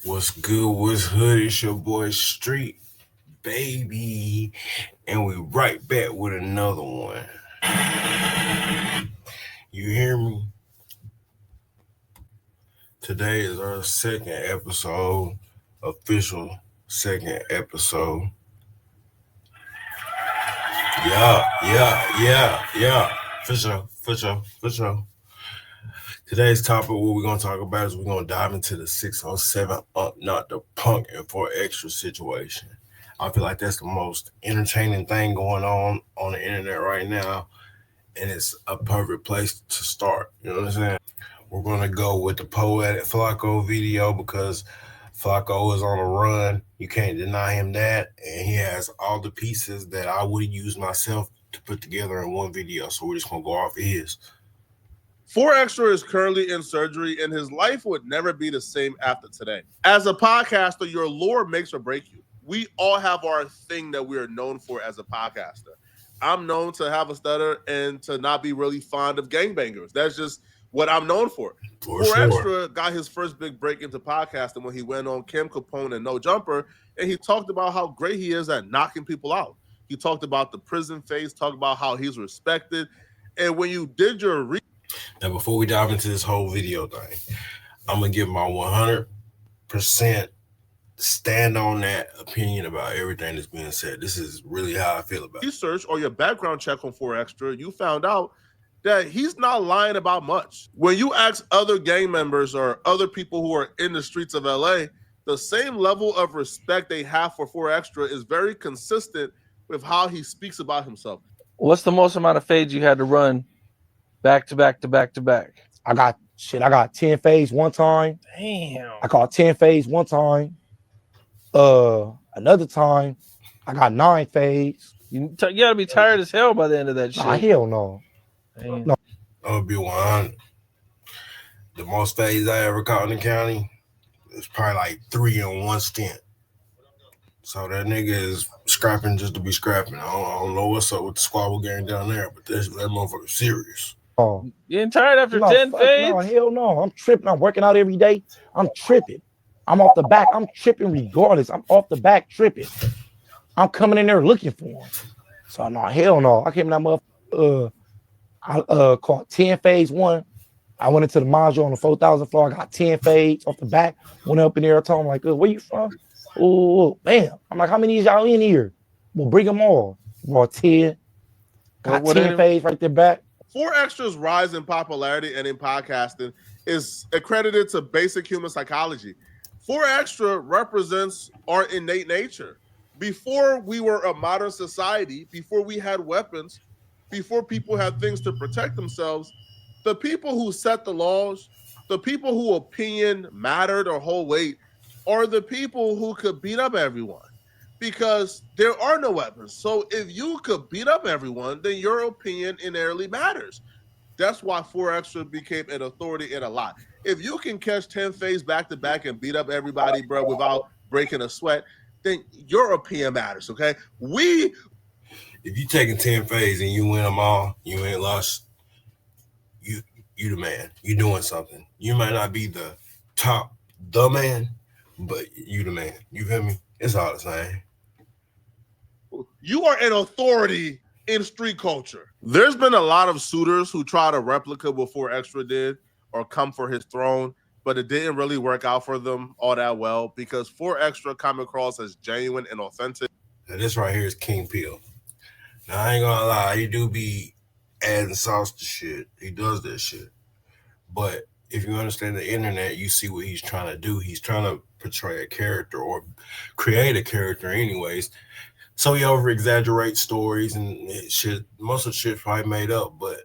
What's good? What's hood? It's your boy Street, baby. And we right back with another one. You hear me? Today is our second episode, official second episode. Yeah. For sure. Today's topic, what we're going to talk about is we're going to dive into the 607 Not the Punk and For Extra situation. I feel like that's the most entertaining thing going on the internet right now, and it's a perfect place to start. You know what I'm saying? We're gonna go with the Poetic Flacco video because Flacco is on a run. You can't deny him that, and he has all the pieces that I would use myself to put together in one video. So we're just gonna go off of his. Four Extra is currently in surgery, and his life would never be the same after today. As a podcaster, your lore makes or break you. We all have our thing that we are known for as a podcaster. I'm known to have a stutter and to not be really fond of gangbangers. That's just what I'm known for. For Four sure. Extra got his first big break into podcasting when he went on Kim Capone and No Jumper, and he talked about how great he is at knocking people out. He talked about the prison phase, talked about how he's respected. And when you did your Now, before we dive into this whole video thing, I'm gonna give my 100% stand on that opinion about everything that's being said. This is really how I feel about it. research or your background check on Four Extra, you found out that he's not lying about much. When you ask other gang members or other people who are in the streets of LA, the same level of respect they have for Four Extra is very consistent with how he speaks about himself. What's the most amount of fades you had to run back to back to back to back? I got 10 fades one time. Damn. I caught 10 fades one time. Another time, I got 9 fades. You gotta be tired as hell by the end of that shit. Nah, hell no. Damn. No. I'm gonna be 100. The most fades I ever caught in the county is probably like 3 in one stint. So that nigga is scrapping just to be scrapping. I don't know what's up with the squabble gang down there, but that motherfucker's serious. Oh, Getting tired after no, 10 fuck fades? no, hell no. I'm tripping. I'm working out every day. I'm tripping. I'm off the back. I'm tripping regardless. I'm off the back tripping. I'm coming in there looking for him. So no, hell no. I came in that motherfucker. I caught 10 fades one. I went into the module on the 4,000 floor. I got 10 fades off the back. Went up in there. I told him, like, where you from? Oh, bam. I'm like, how many of y'all in here? Well, bring them all. Brought 10. Got 10 fades right there back. Four Extra's rise in popularity and in podcasting is accredited to basic human psychology. Four Extra represents our innate nature. Before we were a modern society, before we had weapons, before people had things to protect themselves, the people who set the laws, the people who opinion mattered or hold weight, are the people who could beat up everyone because there are no weapons. So if you could beat up everyone, then your opinion inherently matters. That's why Four Extra became an authority in a lot. If you can catch 10 fades back to back and beat up everybody, bro, without breaking a sweat, then your opinion matters, okay? If you taking 10 fades and you win them all, you ain't lost. You the man. You doing something. You might not be the man, but you the man. You feel me? It's all the same. You are an authority in street culture. There's been a lot of suitors who try to replicate what Four Extra did or come for his throne, but it didn't really work out for them all that well because Four Extra come across as genuine and authentic. Now this right here is King Peel. Now I ain't gonna lie, he do be adding sauce to shit. He does that shit. But if you understand the internet, you see what he's trying to do. He's trying to portray a character or create a character anyways. So he over exaggerates stories and shit. Most of the shit's probably made up, but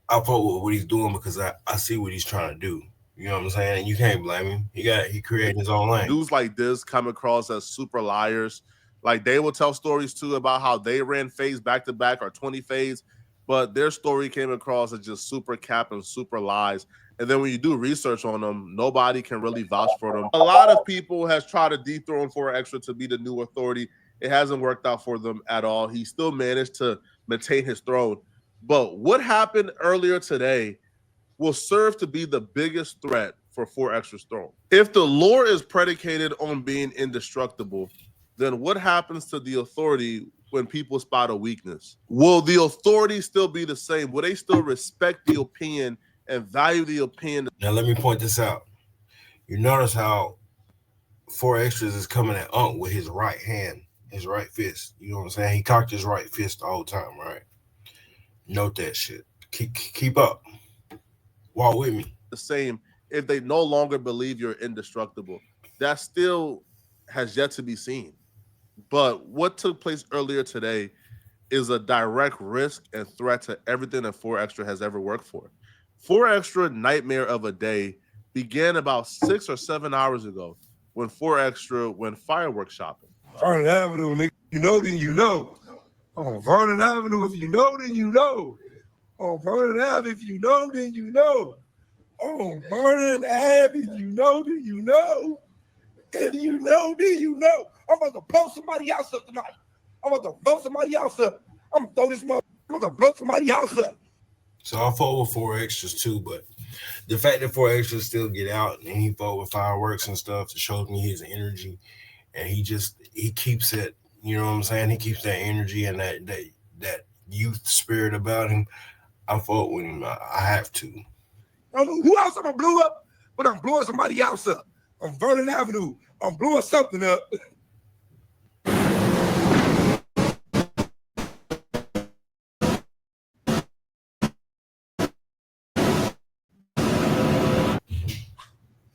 I fuck with what he's doing because I see what he's trying to do. You know what I'm saying? And you can't blame him. He created his own lane. Dudes like this come across as super liars. Like they will tell stories too about how they ran fades back to back or 20 fades, but their story came across as just super cap and super lies. And then when you do research on them, nobody can really vouch for them. A lot of people has tried to dethrone Four Extra to be the new authority. It hasn't worked out for them at all. He still managed to maintain his throne. But what happened earlier today will serve to be the biggest threat for 4 Extra's throne. If the lore is predicated on being indestructible, then what happens to the authority when people spot a weakness? Will the authority still be the same? Will they still respect the opinion and value the opinion? Now let me point this out. You notice how 4 Extras is coming at Unc with his right hand, his right fist. You know what I'm saying? He cocked his right fist the whole time, right? Note that shit. Keep up. Walk with me. The same if they no longer believe you're indestructible. That still has yet to be seen. But what took place earlier today is a direct risk and threat to everything that 4 Extra has ever worked for. 4 Extra nightmare of a day began about 6 or 7 hours ago when 4 Extra went fireworks shopping. Vernon Avenue, nigga. You know, then you know. On Vernon Avenue, if you know, then you know. On Vernon Ave, if you know, then you know. On Vernon Ave, if you know, then you know. If you know, then you know. I'm about to blow somebody else up tonight. I'm about to blow somebody else up. I'm gonna throw this mother. I'm gonna blow somebody else up. So I fought with 4 Extras too, but the fact that 4 Extras still get out and he fought with fireworks and stuff to show me his energy, and he keeps it. You know what I'm saying? He keeps that energy and that youth spirit about him. I fought with him. I have to. I don't know who else I'm gonna blow up, but I'm blowing somebody else up. On Vernon Avenue, I'm blowing something up.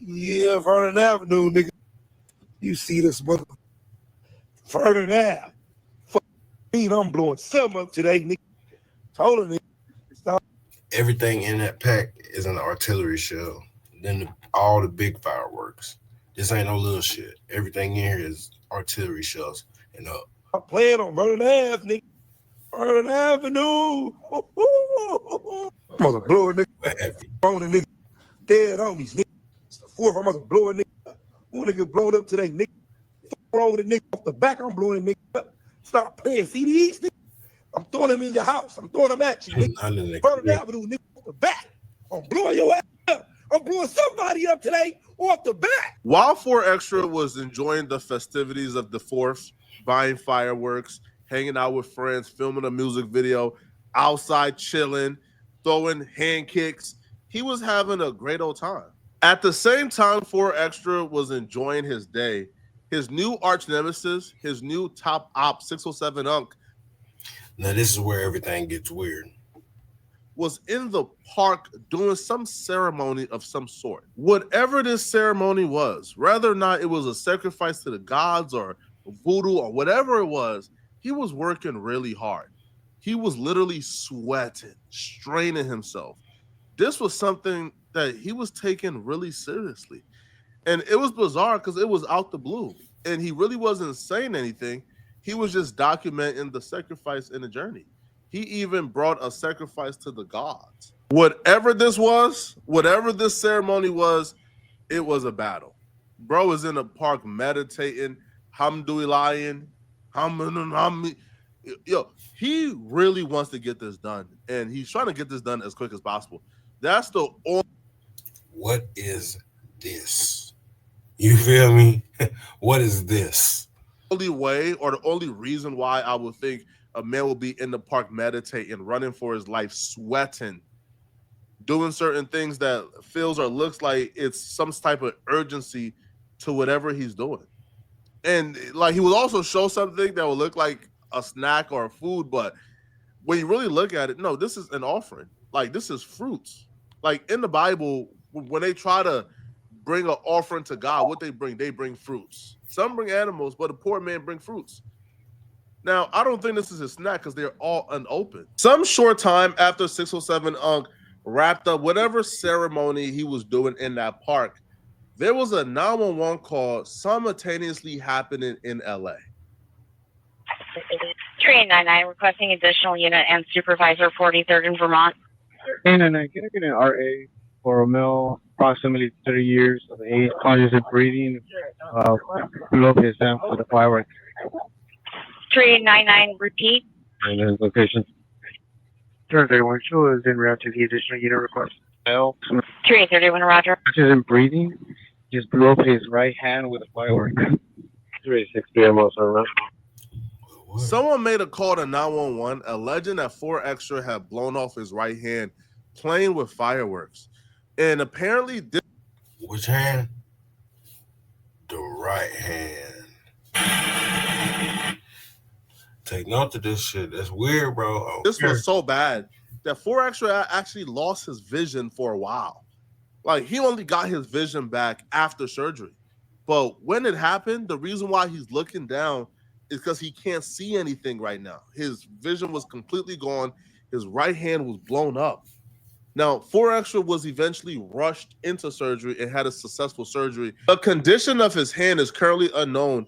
Yeah, Vernon Avenue, nigga. You see this mother? Vernon Ave. Fuck me, I'm blowing something up today, nigga. Told her, nigga. Stop. Everything in that pack is an artillery shell. Then all the big fireworks. This ain't no little shit. Everything in here is artillery shells and up. I'm playing on Vernon Ave, nigga. Vernon Avenue. I'm gonna blow a nigga. On the nigga. Dead homies, nigga. It's the 4th. I'm gonna blow a nigga. Who nigga blowed up today, nigga? Wrong with the nigga off the back. I'm blowing the nigga up. Stop playing CDs, nigga. I'm throwing them in your house. I'm throwing them at you, nigga. Vernon Avenue, nigga, off the back. I'm blowing your ass up. I'm blowing somebody up today off the back. While 4 Extra was enjoying the festivities of the 4th, buying fireworks, hanging out with friends, filming a music video, outside chilling, throwing hand kicks, he was having a great old time. At the same time 4 Extra was enjoying his day, his new arch nemesis, his new top op, 607 Unc. Now this is where everything gets weird. Was in the park doing some ceremony of some sort. Whatever this ceremony was, whether or not it was a sacrifice to the gods or voodoo or whatever it was, he was working really hard. He was literally sweating, straining himself. This was something that he was taking really seriously. And it was bizarre because it was out the blue. And he really wasn't saying anything. He was just documenting the sacrifice in the journey. He even brought a sacrifice to the gods. Whatever this was, whatever this ceremony was, it was a battle. Bro was in the park meditating, hamdulillahin, yo, he really wants to get this done. And he's trying to get this done as quick as possible. That's the only. What is this? You feel me? What is this? Only way or the only reason why I would think a man will be in the park meditating, running for his life, sweating, doing certain things that feels or looks like it's some type of urgency to whatever he's doing. And like he will also show something that will look like a snack or a food, but when you really look at it, no, this is an offering. Like this is fruits. Like in the Bible, when they try to bring an offering to God, what they bring fruits. Some bring animals, but the poor man bring fruits. Now, I don't think this is a snack because they're all unopened. Some short time after 607 Unc wrapped up whatever ceremony he was doing in that park, there was a 911 call simultaneously happening in LA. 3899 requesting additional unit and supervisor 43rd in Vermont. 899, can I get an RA for a male, approximately 30 years of age, conscious of breathing, below his exam for the fireworks? 3899, repeat. And his location. 31 show is in route to the additional unit request. Mel, 3831, Roger. isn't breathing. Just blew up his right hand with a firework. 3:06 p.m. also, What? Someone made a call to 911 alleging that 4 Extra had blown off his right hand playing with fireworks. And apparently this Which hand? The right hand. Take note of this shit. That's weird, bro. Oh, was so bad that 4 Extra actually lost his vision for a while. Like, he only got his vision back after surgery. But when it happened, the reason why he's looking down is because he can't see anything right now. His vision was completely gone. His right hand was blown up. Now, 4 Extra was eventually rushed into surgery and had a successful surgery. The condition of his hand is currently unknown,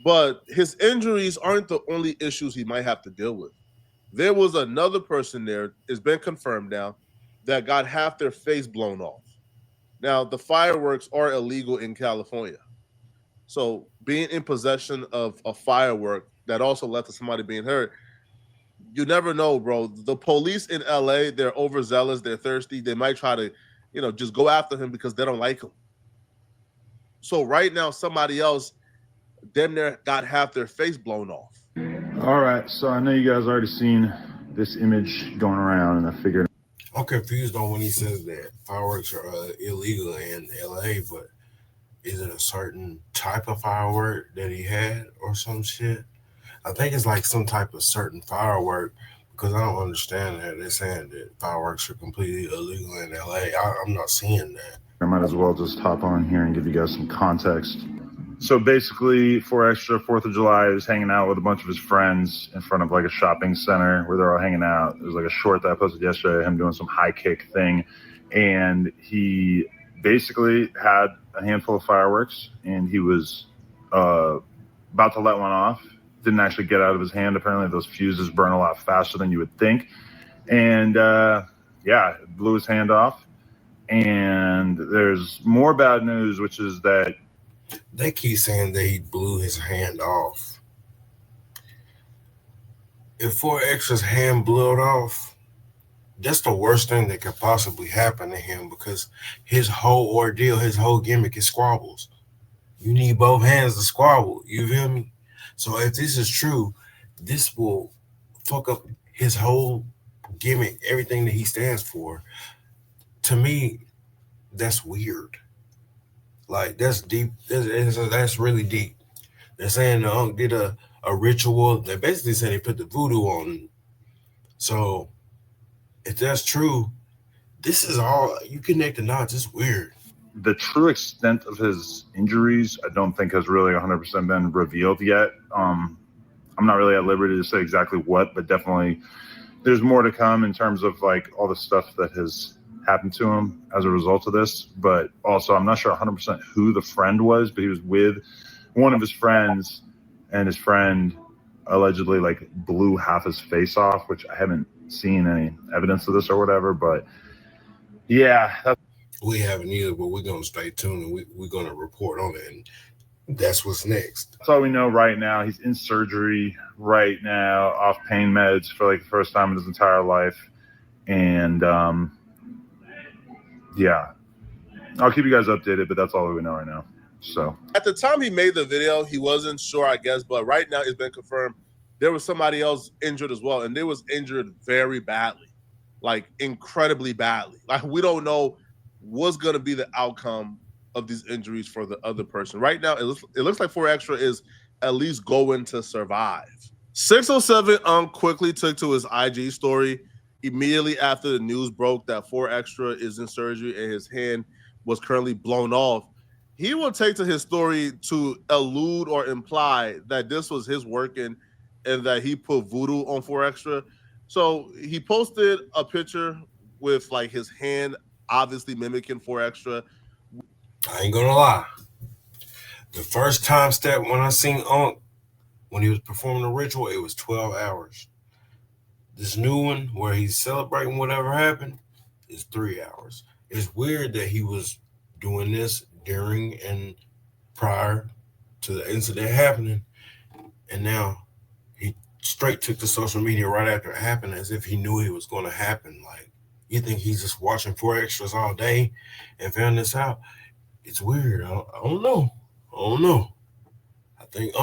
but his injuries aren't the only issues he might have to deal with. There was another person there, it's been confirmed now, that got half their face blown off. Now, the fireworks are illegal in California. So being in possession of a firework that also led to somebody being hurt, you never know, bro. The police in LA, they're overzealous, they're thirsty. They might try to, just go after him because they don't like him. So right now, somebody else, damn near got half their face blown off. All right, so I know you guys already seen this image going around, and I figured. I'm confused on when he says that fireworks are illegal in LA, but is it a certain type of firework that he had or some shit? I think it's like some type of certain firework, because I don't understand that. They're saying that fireworks are completely illegal in LA. I'm not seeing that. I might as well just hop on here and give you guys some context. So basically, 4 Extra, 4th of July, he was hanging out with a bunch of his friends in front of like a shopping center where they're all hanging out. There was like a short that I posted yesterday, him doing some high kick thing. And he basically had a handful of fireworks, and he was about to let one off. Didn't actually get out of his hand. Apparently those fuses burn a lot faster than you would think. And it blew his hand off. And there's more bad news, which is that they keep saying that he blew his hand off. If 4 Extra's hand blew it off, that's the worst thing that could possibly happen to him, because his whole ordeal, his whole gimmick is squabbles. You need both hands to squabble. You feel me? So if this is true, this will fuck up his whole gimmick, everything that he stands for. To me, that's weird. Like, that's deep. That's really deep. They're saying the Unk did a ritual. They basically said they put the voodoo on him. So if that's true, this is all, you connect the dots. It's weird. the true extent of his injuries, I don't think has really 100% been revealed yet. I'm not really at liberty to say exactly what, but definitely there's more to come in terms of like all the stuff that has happened to him as a result of this. But also, I'm not sure 100% who the friend was, but he was with one of his friends, and his friend allegedly like blew half his face off, which I haven't seen any evidence of this or whatever. But yeah, we haven't either, but we're going to stay tuned and we're going to report on it. And that's what's next. that's all we know right now. He's in surgery right now, off pain meds for like the first time in his entire life. And yeah, I'll keep you guys updated, but that's all we know right now. So at the time he made the video, he wasn't sure, I guess, but right now it's been confirmed there was somebody else injured as well, and they was injured very badly, like incredibly badly. Like we don't know what's going to be the outcome of these injuries for the other person. Right now, it looks like 4 Extra is at least going to survive. 607 quickly took to his IG story immediately after the news broke that 4 Extra is in surgery and his hand was currently blown off. He will take to his story to allude or imply that this was his working and that he put voodoo on 4 Extra. So he posted a picture with like his hand obviously mimicking 4 Extra. I ain't gonna lie. The first time step when I seen Unk, when he was performing the ritual, it was 12 hours. This new one where he's celebrating whatever happened is 3 hours. It's weird that he was doing this during and prior to the incident happening, and now he straight took to social media right after it happened as if he knew it was going to happen. Like, You think he's just watching 4 extras all day and found this out? It's weird. I don't know. I think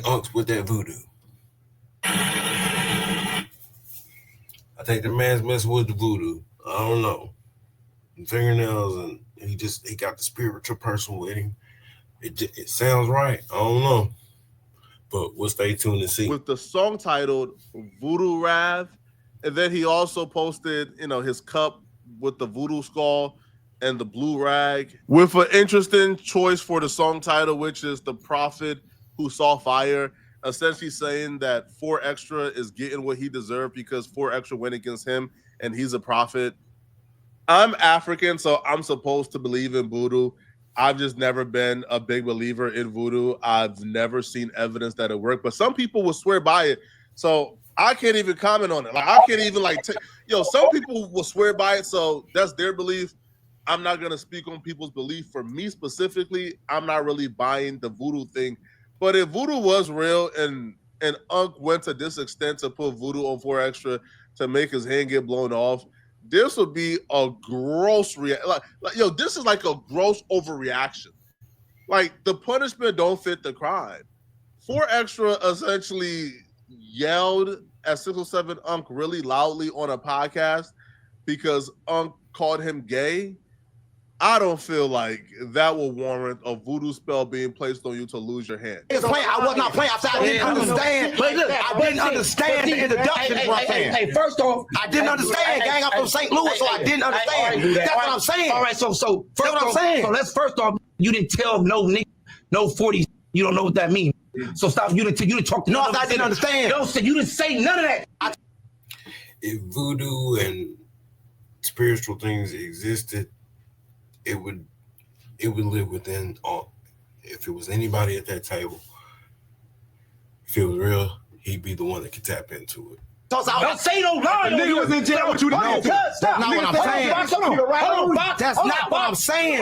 Unc's with that voodoo. I think the man's messing with the voodoo. I don't know. And fingernails, and he got the spiritual person with him. It sounds right. I don't know. But we'll stay tuned and see. With the song titled Voodoo Rav, and then he also posted, his cup with the voodoo skull and the blue rag, with an interesting choice for the song title, which is The Prophet Who Saw Fire, essentially saying that 4 Extra is getting what he deserved because 4 Extra went against him and he's a prophet. I'm African, so I'm supposed to believe in voodoo. I've just never been a big believer in voodoo. I've never seen evidence that it worked, but some people will swear by it. So I can't even comment on it. Like, I can't even some people will swear by it. So that's their belief. I'm not going to speak on people's belief. For me specifically, I'm not really buying the voodoo thing. But if voodoo was real and Unc went to this extent to put voodoo on 4 Extra to make his hand get blown off, this would be a gross this is like a gross overreaction. Like, the punishment don't fit the crime. 4 Extra essentially yelled at 607 Unc really loudly on a podcast because Unc called him gay. I don't feel like that will warrant a voodoo spell being placed on you to lose your hand. I was not playing. I didn't understand. I didn't understand the introduction. Hey, first off, I didn't understand. Gang, I'm from St. Louis, so I didn't understand. That's what I'm saying. All right, so first what I'm saying. So let's first off, you didn't tell no nigga, no 40s. You don't know what that means. So stop. You didn't talk to. No, I didn't understand. No, so you didn't say none of that. If voodoo and spiritual things existed, it would live within Unc. If it was anybody at that table, if it was real, he'd be the one that could tap into it. Don't say no lie. The nigga was in jail with you. That's not what I'm saying. That's not what I'm saying.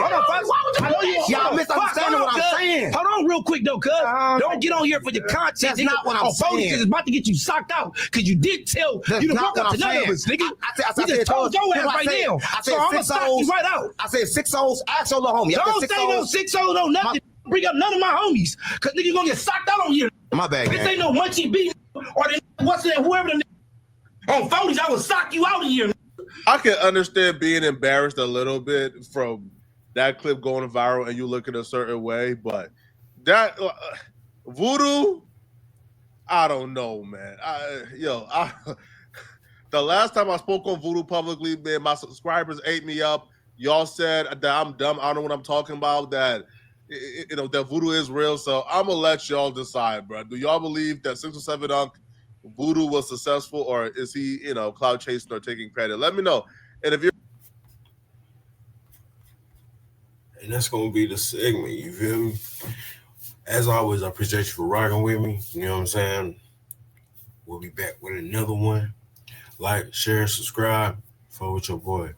Y'all misunderstanding what I'm saying. Hold on real quick, though, cuz. Don't get on here for your content. That's not what I'm saying. It's about to get you socked out because you did tell. You done broke up to none of us, nigga. We just told your ass right now. So I'm going to sock you right out. I said 6 O's, ask your little homie. Don't say no 6 O's, no nothing. Bring up none of my homies because nigga, you going to get socked out on here. My bad, This ain't no Munchie B or what's that, whoever the on phonies, I will sock you out of here. I can understand being embarrassed a little bit from that clip going viral and you looking a certain way, but that voodoo, I don't know, man. The last time I spoke on voodoo publicly, man, my subscribers ate me up. Y'all said that I'm dumb. I don't know what I'm talking about. That that voodoo is real. So I'm gonna let y'all decide, bro. Do y'all believe that 607 Unc voodoo was successful, or is he, cloud chasing or taking credit? Let me know. And if you're And that's gonna be the segment, you feel me? As always, I appreciate you for rocking with me. You know what I'm saying? We'll be back with another one. Like, share, subscribe, follow with your boy.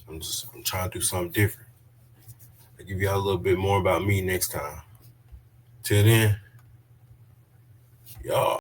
I'm trying to do something different. I'll give y'all a little bit more about me next time. Till then, y'all.